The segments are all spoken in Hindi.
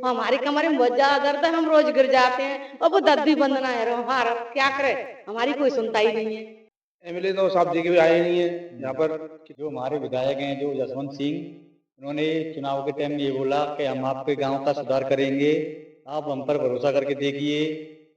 हमारी कमरे में बहुत ज्यादा दर्द है, हम रोज गिर जाते हैं और वो दर्द भी बंद ना है। हमारा क्या करे, हमारी कोई सुनता ही नहीं है। एमएलए तो साहब जी के भी आए नहीं है यहाँ पर। जो हमारे विधायक हैं जो जसवंत सिंह, उन्होंने चुनाव के टाइम ये बोला कि हम आपके गांव का सुधार करेंगे, आप हम पर भरोसा करके देखिए।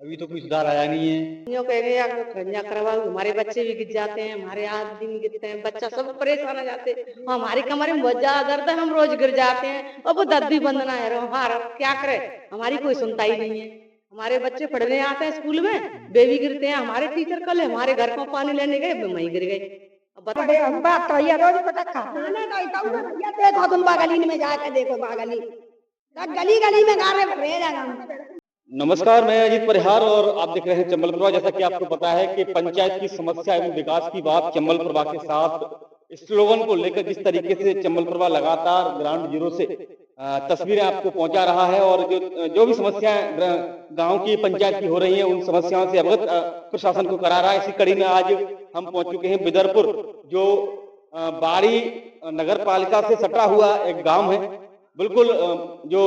अभी तो कोई सुधार आया नहीं है। जो कह रहे खंजा करवाओ, हमारे बच्चे भी गिर जाते हैं, हमारे आदमी गिरते हैं, बच्चा सब परेशान हो जाते हैं। हमारी कमरे में बहुत ज्यादा दर्द है, हम रोज गिर जाते हैं और वो दर्द भी बंद ना है। हमारा क्या करे, हमारी कोई सुनता ही नहीं है। हमारे बच्चे पढ़ने आते हैं स्कूल में, बेबी गिरते हैं। हमारे टीचर कल हमारे घर को पानी लेने गए, वहीं गिर गए। हम बात तो ये रोज पटक देखो तुम बागली में जाकर देखो, बागली गली गली में गारे भरे जाएगा। नमस्कार, मैं अजीत परिहार और आप देख रहे हैं चंबल प्रभा। जैसा कि आपको पता है कि पंचायत की समस्या एवं विकास की बात चंबल प्रभा के साथ स्लोगन को लेकर जिस तरीके से चंबल प्रभा लगातार ग्राउंड जीरो से तस्वीरें आपको पहुंचा रहा है और जो भी समस्याएं गांव की पंचायत की हो रही हैं उन समस्याओं से अवगत प्रशासन को करा रहा है। इसी कड़ी में आज हम पहुंच चुके हैं बिदरपुर, जो बाड़ी नगर पालिका से सटा हुआ एक गाँव है। बिल्कुल जो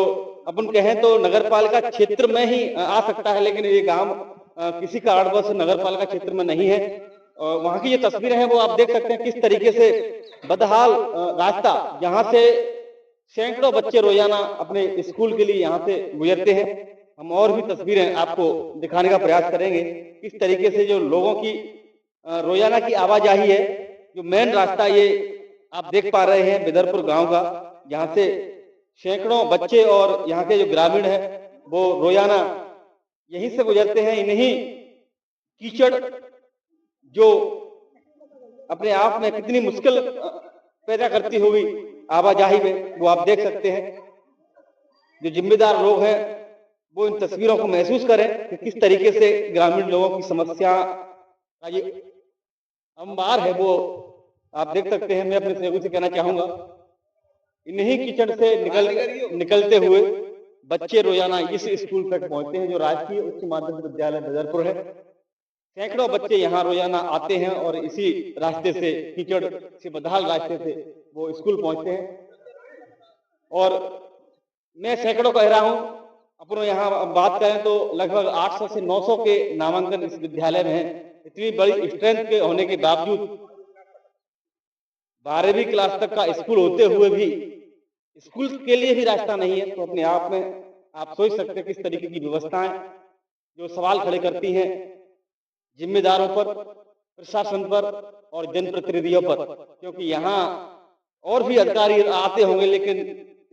अपन कहें तो नगर पालिका क्षेत्र में ही आ सकता है, लेकिन ये गांव किसी कारणवश नगर पालिका क्षेत्र में नहीं है। वहां की ये तस्वीरें हैं वो आप देख सकते हैं किस तरीके से बदहाल रास्ता, जहां से सैकड़ों बच्चे रोजाना अपने स्कूल के लिए यहाँ से गुजरते हैं। हम और भी तस्वीरें आपको दिखाने का प्रयास करेंगे किस तरीके से जो लोगों की रोजाना की आवाजाही है। जो मेन रास्ता ये आप देख पा रहे हैं बिदरपुर गाँव का, जहाँ से सैकड़ों बच्चे और यहाँ के जो ग्रामीण है वो रोजाना यहीं से गुजरते हैं। इन्हीं कीचड़ जो अपने आप में कितनी मुश्किल पैदा करती होगी आवाजाही में, वो आप देख सकते हैं। जो जिम्मेदार लोग हैं वो इन तस्वीरों को महसूस करें कि किस तरीके से ग्रामीण लोगों की समस्या का ये अंबार है वो आप देख सकते हैं। मैं अपने सहयोगी से कहना चाहूंगा, इन्हीं कीचड़ से निकलते हुए बच्चे रोजाना इस स्कूल तक पहुंचते हैं जो राजकीय उच्च माध्यमिक विद्यालय बिदरपुर है। सैकड़ों बच्चे यहाँ रोजाना आते हैं और इसी रास्ते से, कीचड़ से बदहाल रास्ते से वो स्कूल पहुंचते हैं। और मैं सैकड़ों कह रहा हूँ, अपन यहाँ बात करें तो लगभग 800 से 900 के नामांकन इस विद्यालय में है। इतनी बड़ी स्ट्रेंथ के होने के बावजूद 12वीं क्लास तक का स्कूल होते हुए भी स्कूल के लिए भी रास्ता नहीं है। तो अपने आप में आप सोच सकते हैं किस तरीके की व्यवस्थाएं जो सवाल खड़े करती हैं जिम्मेदारों पर, प्रशासन पर और जनप्रतिनिधियों पर। क्योंकि यहाँ और भी अधिकारी आते होंगे, लेकिन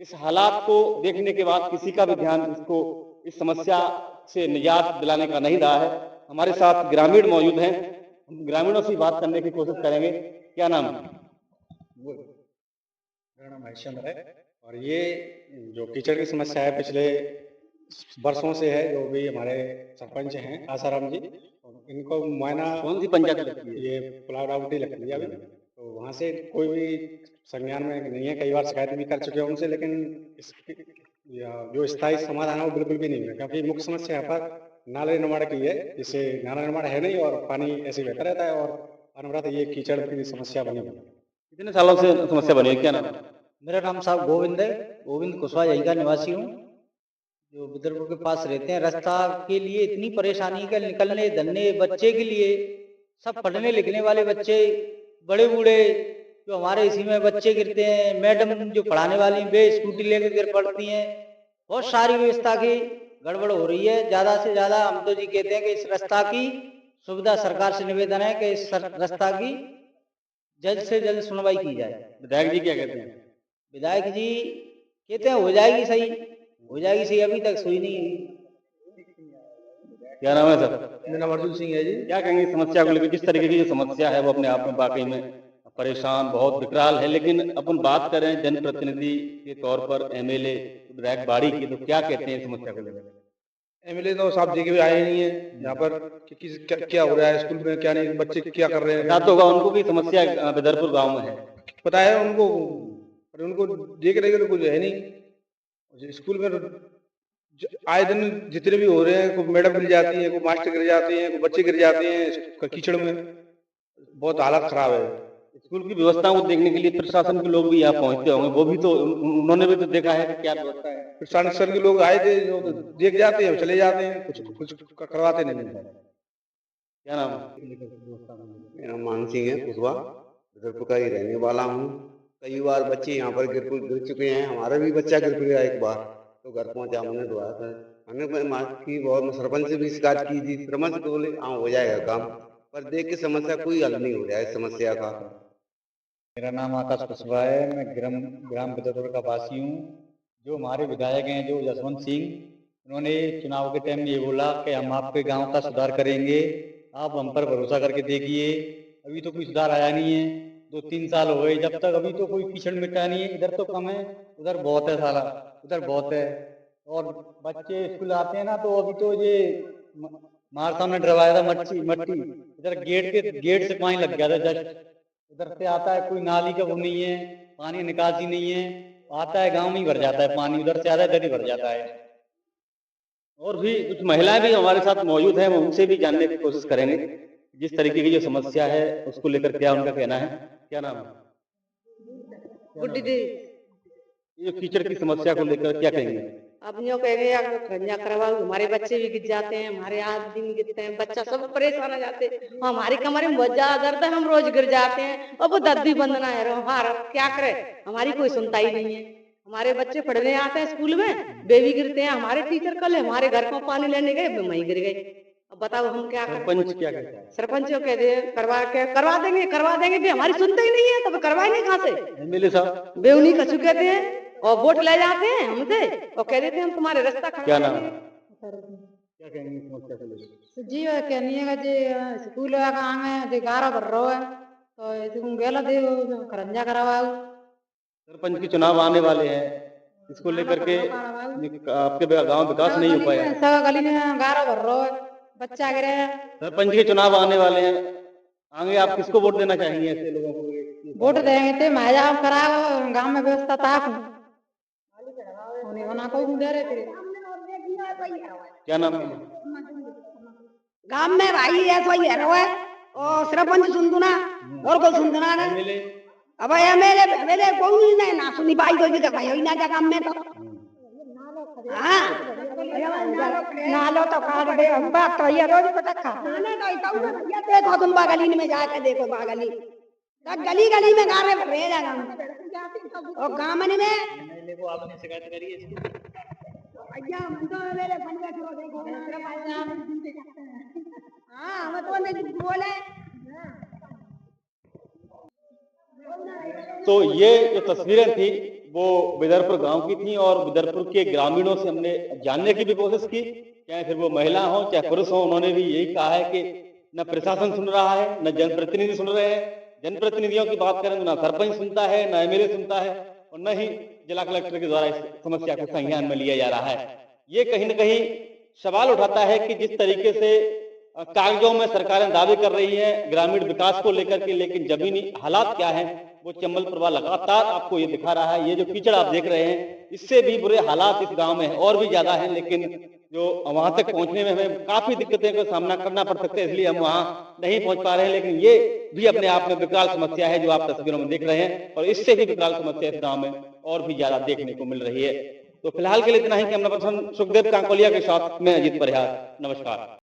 इस हालात को देखने के बाद किसी का भी ध्यान इसको, इस समस्या से निजात दिलाने का नहीं रहा है। हमारे साथ ग्रामीण मौजूद हैं, हम ग्रामीणों से बात करने की कोशिश करेंगे। क्या नाम है? मेरा नाम हरिश्चंद्र है। और ये जो कीचड़ की समस्या है पिछले वर्षों से है, जो भी हमारे सरपंच हैं आसाराम जी, इनको मुआयना कौन सी पंचायत लगती है? ये पुलावटी लगती है अभी। तो वहाँ से कोई भी संज्ञान में नहीं है। कई बार शिकायत भी कर चुके हैं उनसे, लेकिन जो स्थायी समाधान है वो बिल्कुल भी नहीं है। क्योंकि मुख्य समस्या यहाँ पर नाले निर्माण की है, जिससे नाला निर्माण है नहीं और पानी ऐसे बहता रहता है और अनवरत ये कीचड़ की समस्या बनी हुई है। कितने सालों से समस्या बनी है? क्या नाम है? मेरा नाम साहब गोविंद है, गोविंद कुशवाहा, यहीं का निवासी हूँ, जो बिदरपुर के पास रहते हैं। रास्ता के लिए इतनी परेशानी का निकलने धलने, बच्चे के लिए, सब पढ़ने लिखने वाले बच्चे, बड़े बूढ़े, जो हमारे इसी में बच्चे गिरते हैं, मैडम जो पढ़ाने वाली वे स्कूटी लेकर गिर पड़ती हैं। बहुत सारी व्यवस्था की गड़बड़ हो रही है। ज्यादा से ज्यादा हम तो जी कहते हैं कि इस रास्ता की सुविधा, सरकार से निवेदन है कि इस रास्ता की जल्द से जल्द सुनवाई की जाए। विधायक जी क्या कहते हैं? विधायक जी कहते हैं हो जाएगी सही, हो जाएगी सही, अभी तक सुई नहीं हुई। क्या नाम है सर? मेरा नाम अर्जुन सिंह है जी। क्या कहेंगे समस्या को लेकर? किस तरीके की जो समस्या है वो अपने आप में वाकई में परेशान, बहुत विकराल है। लेकिन अपन बात करें जनप्रतिनिधि के तौर पर, एमएलए विधायक बाड़ी की, तो क्या कहते हैं समस्या को लेकर? एमएलए तो साहब जी के भी आए नहीं है यहाँ पर कि क्या हो रहा है स्कूल में, क्या नहीं, बच्चे क्या कर रहे हैं। पता तो होगा उनको भी समस्या बिदरपुर गाँव में है, पता है उनको, पर उनको देख रहे तो कुछ है नहीं। स्कूल में आए दिन जितने भी हो रहे हैं, कोई मैडम गिर जाती है, कोई मास्टर गिर जाते हैं, कोई बच्चे गिर जाते हैं कीचड़ में। बहुत हालत खराब है। स्कूल की व्यवस्थाओं को देखने के लिए प्रशासन के लोग भी यहाँ पहुंचते होंगे, वो भी तो उन्होंने भी तो देखा है कि क्या व्यवस्था है। प्रशासन के लोग आए थे, जो देख जाते हैं चले जाते हैं, कुछ करवाते नहीं हैं। क्या नाम है? मेरा मान सिंह है, कुशवा बिदरपुर का ही रहने वाला हूँ। कई बार बच्चे यहाँ पर गिर चुके हैं, हमारा भी बच्चा गिर गया एक बार, तो घर पहुंचा, हमने दुआ था, हमने की बहुत सरपंच से भी शिकायत की थी, सरपंच तो बोले हाँ हो जाएगा काम, पर देख के समस्या कोई हल नहीं हो रहा है इस समस्या का। मेरा नाम आकाश कुशवाहा है, मैं ग्राम बिदरपुर का वासी हूँ। जो हमारे विधायक हैं जो जसवंत सिंह, उन्होंने चुनाव के टाइम ये बोला कि हम आपके गांव का सुधार करेंगे, आप हम पर भरोसा करके देखिए। अभी तो कोई सुधार आया नहीं है, 2-3 साल हो गए जब तक, अभी तो कोई कीचड़ मिटा नहीं है। इधर तो कम है, उधर बहुत है, साला उधर बहुत है। और बच्चे स्कूल आते हैं ना, तो अभी तो ये मार सामने डरवाया था मट्टी, इधर गेट से पानी लग गया था जस्ट। उधर से आता है, कोई नाली का वो नहीं है, पानी निकासी नहीं है, आता है गांव में ही भर जाता है पानी, उधर से आता है इधर ही भर जाता है। और भी कुछ महिलाएं भी हमारे साथ मौजूद हैं, हम उनसे भी जानने की कोशिश करेंगे जिस तरीके की जो समस्या है उसको लेकर क्या उनका कहना है। क्या नाम है? गुड्डी दी। ये कीचड़ की समस्या को लेकर क्या कहेंगे? अब यूँ कहेंगे अगर खंजा करवाओ, हमारे बच्चे भी गिर जाते हैं, हमारे आदमी गिरते हैं, बच्चा सब परेशान हो जाते हैं। हमारी कमरे में बहुत ज्यादा दर्द है, हम रोज गिर जाते हैं और वो दर्दी बंदना है रो हार, क्या करे, हमारी कोई सुनता ही नहीं है। हमारे बच्चे पढ़ने आते हैं स्कूल में, बेबी गिरते हैं, हमारे टीचर कल हमारे घर को पानी लेने गए, वहीं गिर गए। अब बताओ हम क्या करें? सरपंच क्या कहता है? सरपंच को कह दे करवा देंगे भी, हमारी सुनते ही नहीं है, तो करवाएंगे कहाँ से? एमएलए साहब बेउनी कछु कहते हैं और वोट ले जाते हैं हमसे और कह देते हैं हम तुम्हारे रास्ता क्या नाम है? क्या कहेंगे समस्या को लेकर? जी कहनी जे स्कूल का काम है, जे गारा भर रहा है, तो तुम गेला दे खरंजा करवाओ। सरपंच के चुनाव आने वाले हैं, इसको लेकर के आपके गांव विकास नहीं हो पाया। सब गली में गारा भर रहा है, बच्चा गिरे। सरपंच के चुनाव आने वाले हैं, आगे आप किसको वोट देना चाहेंगे ऐसे लोगों को? वोट देंगे तो मैजाम कराओ, गांव में व्यवस्था ताक उन्हें बना को दे रहे थे। क्या नाम है? गांव में भाई ऐसा ही है, और सरपंच सुन दो ना, और कोई सुन दो ना। अब मेरे कोई नहीं ना सुनी पाई, कोई तो भाई ना काम में तो हाँ नालो तो काट दे, हम बात तो ये रोज पटखा देखो, तुम बागली में जाके देखो, बागली गली गली में गारे भरे जाएगा, और गाँव में आपने शिकायत करी है? हाँ हम तो नहीं बोले। तो ये जो तस्वीरें थी वो बिदरपुर गांव की थी, और बिदरपुर के ग्रामीणों से हमने जानने की भी कोशिश की, चाहे फिर वो महिला हो चाहे पुरुष हो। उन्होंने भी यही कहा है कि न प्रशासन सुन रहा है, न जनप्रतिनिधि सुन रहे हैं। जनप्रतिनिधियों की बात करें तो न सरपंच सुनता है, न एमएलए सुनता है, और न ही जिला कलेक्टर के द्वारा इस समस्या को संज्ञान में लिया जा रहा है। ये कहीं न कहीं सवाल उठाता है कि जिस तरीके से कागजों में सरकारें दावे कर रही हैं ग्रामीण विकास को लेकर के, लेकिन जमीनी हालात क्या हैं वो चंबल प्रभा लगातार आपको ये दिखा रहा है। ये जो कीचड़ आप देख रहे हैं, इससे भी बुरे हालात इस गांव में और भी ज्यादा हैं, लेकिन जो वहां तक पहुंचने में हमें काफी दिक्कतें का सामना करना पड़ सकता है, इसलिए हम वहां नहीं पहुंच पा रहे हैं। लेकिन ये भी अपने आप में विकराल समस्या है जो आप तस्वीरों में देख रहे हैं, और इससे भी विकराल समस्या इस गाँव में और भी ज्यादा देखने को मिल रही है। तो फिलहाल के लिए इतना ही। कैमरा पर्सन सुखदेव कांकोलिया के साथ में अजीत परिहार, नमस्कार।